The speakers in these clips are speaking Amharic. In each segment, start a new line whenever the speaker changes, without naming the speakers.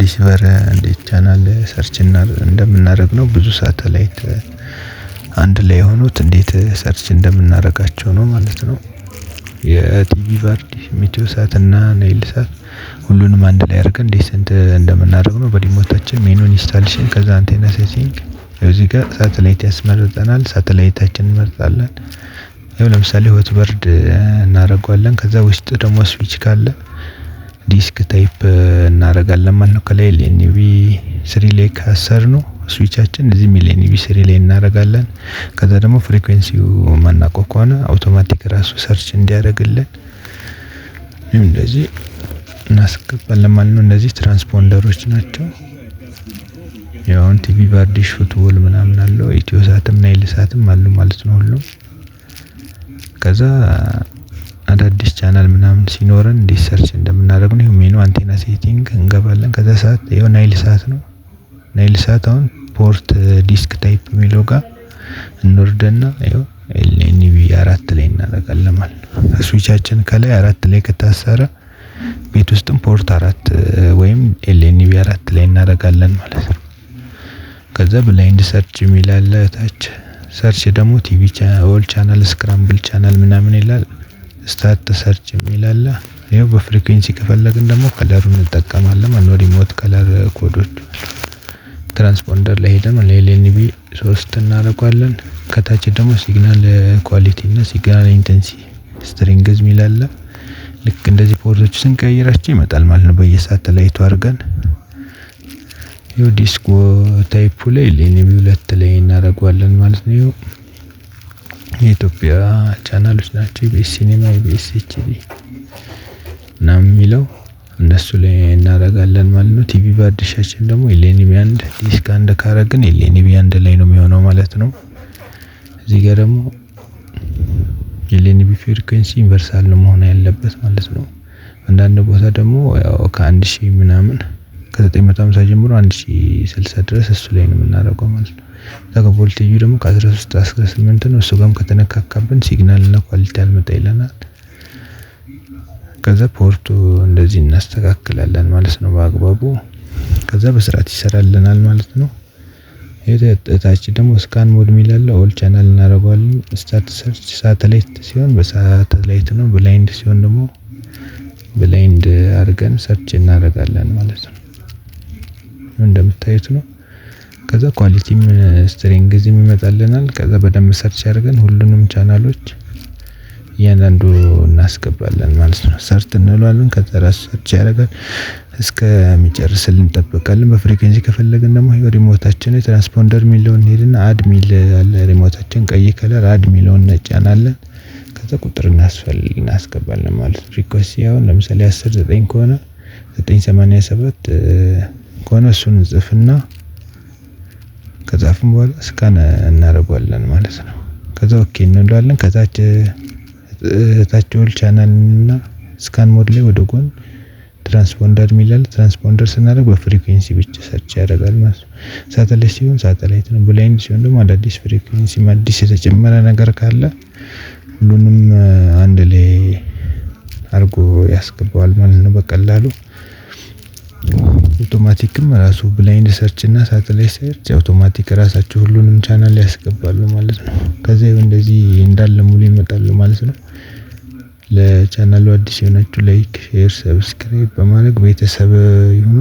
ሪሲቨር እንዴት ቻናል ሰርች እንደምናደርግ ነው። ብዙ ሳተላይት አንድ ላይ የሆኑት እንዴት ሰርች እንደምናደርጋቸው ነው ማለት ነው። የቲቪ ቫርዲ ሚትዮሳት እና ናይልሳት ሁሉንም አንድ ላይ አድርገን እንዴት እንደምናደርግ ነው። በሪሞታችን ሜኑን ኢንስታሌሽን ከዛ አንቴና ሴቲንግ እዚህ ጋር ሳተላይት ያስመርጠናል። ሳተላይታችንን እንመርጣለን። ይኸው ለምሳሌ ሆትበርድ እናደርገዋለን። ከዛ ውስጥ ደግሞ ስዊች ካለ ዲስክ ታይፕ እናደርጋለን ማለት ነው። ከላይ ኤልኤንቢ 3 ላይ ካሰርነው ስዊቻችን እዚህ ኤልኤንቢ 3 ላይ እናደርጋለን። ከዛ ደግሞ ፍሪኩዌንሲው ማናውቀው ከሆነ አውቶማቲክ ራሱ ሰርች እንዲያደርግልን እንደዚህ እናስገባለን ማለት ነው። እነዚህ ትራንስፖንደሮች ናቸው። ያው ቲቪ ቫርዲሽ ፉትቦል ምናምን አለው። ኢትዮሳትም ናይልሳትም አሉ ማለት ነው ሁሉም። ከዛ አዳዲስ ቻናል ምናምን ሲኖረን እንዴት ሰርች እንደምናደርግ ነው። ሜኑ አንቴና ሴቲንግ እንገባለን። ከዛ ሰዓት ይኸው ናይልሳት ነው። ናይልሳት አሁን ፖርት ዲስክ ታይፕ የሚለው ጋር እንወርደና ይኸው ኤልኤንቢ 4 ላይ እናደርጋለን ማለት ነው። ስዊቻችን ከላይ 4 ላይ ከታሰረ ቤት ውስጥም ፖርት 4 ወይም ኤልኤንቢ 4 ላይ እናደርጋለን ማለት ነው። ከዛ ብላይንድ ሰርች የሚል አለ ታች። ሰርች ደግሞ ቲቪ ኦል ቻናል ስክራምብል ቻናል ምናምን ይላል። ስታርት ሰርች የሚል አለ። ይኸው በፍሪኩዌንሲ ከፈለግን ደግሞ ከለሩን እንጠቀማለን ማለት ነው። ሪሞት ከለር ኮዶች ትራንስፖንደር ላይ ሄደን ለኤልኤንቢ 3 እናደርጋለን። ከታች ደግሞ ሲግናል ኳሊቲ እና ሲግናል ኢንተንሲቲ ስትሪንግዝ የሚል አለ። ልክ እንደዚህ ፖርቶች ስንቀይራቸው ይመጣል ማለት ነው። በየሳተላይቱ አድርገን ይኸው ዲስክ ታይፑ ላይ ኤልኤንቢ 2 ላይ እናደርጋለን ማለት ነው። የኢትዮጵያ ቻናሎች ናቸው። ኢቢኤስ ሲኒማ፣ ኢቢኤስ ኤችዲ ምናምን የሚለው እነሱ ላይ እናደርጋለን ማለት ነው። ቲቪ ቫርዲሻችን ደግሞ ኤልኤንቢ 1 ዲስክ 1 ካረግን ኤልኤንቢ 1 ላይ ነው የሚሆነው ማለት ነው። እዚህ ጋር ደግሞ ኤልኤንቢ ፍሪኩዌንሲ ዩኒቨርሳል ነው መሆን ያለበት ማለት ነው። አንዳንድ ቦታ ደግሞ ያው ከ1000 ምናምን ከ950 ጀምሮ 1060 ድረስ እሱ ላይ ነው የምናደርገው ማለት ነው። ከዛ ቮልቴጁ ደግሞ ከ13 እስከ 8 ነው። እሱ ጋርም ከተነካካብን ሲግናል እና ኳሊቲ አልመጣ ይለናል። ከዛ ፖርቱ እንደዚህ እናስተካክላለን ማለት ነው በአግባቡ። ከዛ በስርዓት ይሰራልናል ማለት ነው። የታች ደግሞ ስካን ሞድ የሚል አለ። ኦል ቻናል እናደርገዋለን። ስታርት ሰርች ሳተላይት ሲሆን በሳተላይት ነው። ብላይንድ ሲሆን ደግሞ ብላይንድ አድርገን ሰርች እናደርጋለን ማለት ነው። እንደምታዩት ነው። ከዛ ኳሊቲም ስትሪንግዝ ይመጣልናል። ከዛ በደንብ ሰርች አድርገን ሁሉንም ቻናሎች እያንዳንዱ እናስገባለን ማለት ነው። ሰርች እንለዋለን። ከዛ ራሱ ሰርች ያደርጋል እስከሚጨርስልን እንጠብቃለን። በፍሪኩዌንሲ ከፈለግን ደግሞ ሪሞታችን ትራንስፖንደር የሚለውን ሄድና አድ ሚል አለ። ሪሞታችን ቀይ ከለር አድ ሚለውን እንጫናለን። ከዛ ቁጥር እናስገባለን ማለት ነው። ፍሪኩዌንሲ አሁን ለምሳሌ 10 ከሆነ 987 ከሆነ እሱን እንጽፍና ከጻፍን በኋላ ስካን እናደርጋለን ማለት ነው። ከዛ ኦኬ እንለዋለን። ከታች ኦል ቻናል እና ስካን ሞድ ላይ ወደ ጎን ትራንስፖንደር የሚላል። ትራንስፖንደር ስናደርግ በፍሪኩዌንሲ ብቻ ሰርች ያደርጋል ማለት ነው። ሳተላይት ሲሆን ሳተላይት ነው። ብላይንድ ሲሆን ደግሞ አዳዲስ ፍሪኩዌንሲ አዲስ የተጨመረ ነገር ካለ ሁሉንም አንድ ላይ አድርጎ ያስገባዋል ማለት ነው በቀላሉ። አውቶማቲክም ራሱ ብላይንድ ሰርች እና ሳተላይት ሰርች አውቶማቲክ ራሳቸው ሁሉንም ቻናል ያስገባሉ ማለት ነው። ከዚህ እንደዚህ እንዳለ ሙሉ ይመጣሉ ማለት ነው። ለቻናሉ አዲስ የሆናችሁ ላይክ፣ ሼር፣ ሰብስክራይብ በማድረግ ቤተሰብ ይሁኑ።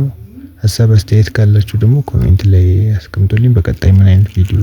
ሀሳብ አስተያየት ካላችሁ ደግሞ ኮሜንት ላይ አስቀምጡልኝ። በቀጣይ ምን አይነት ቪዲዮ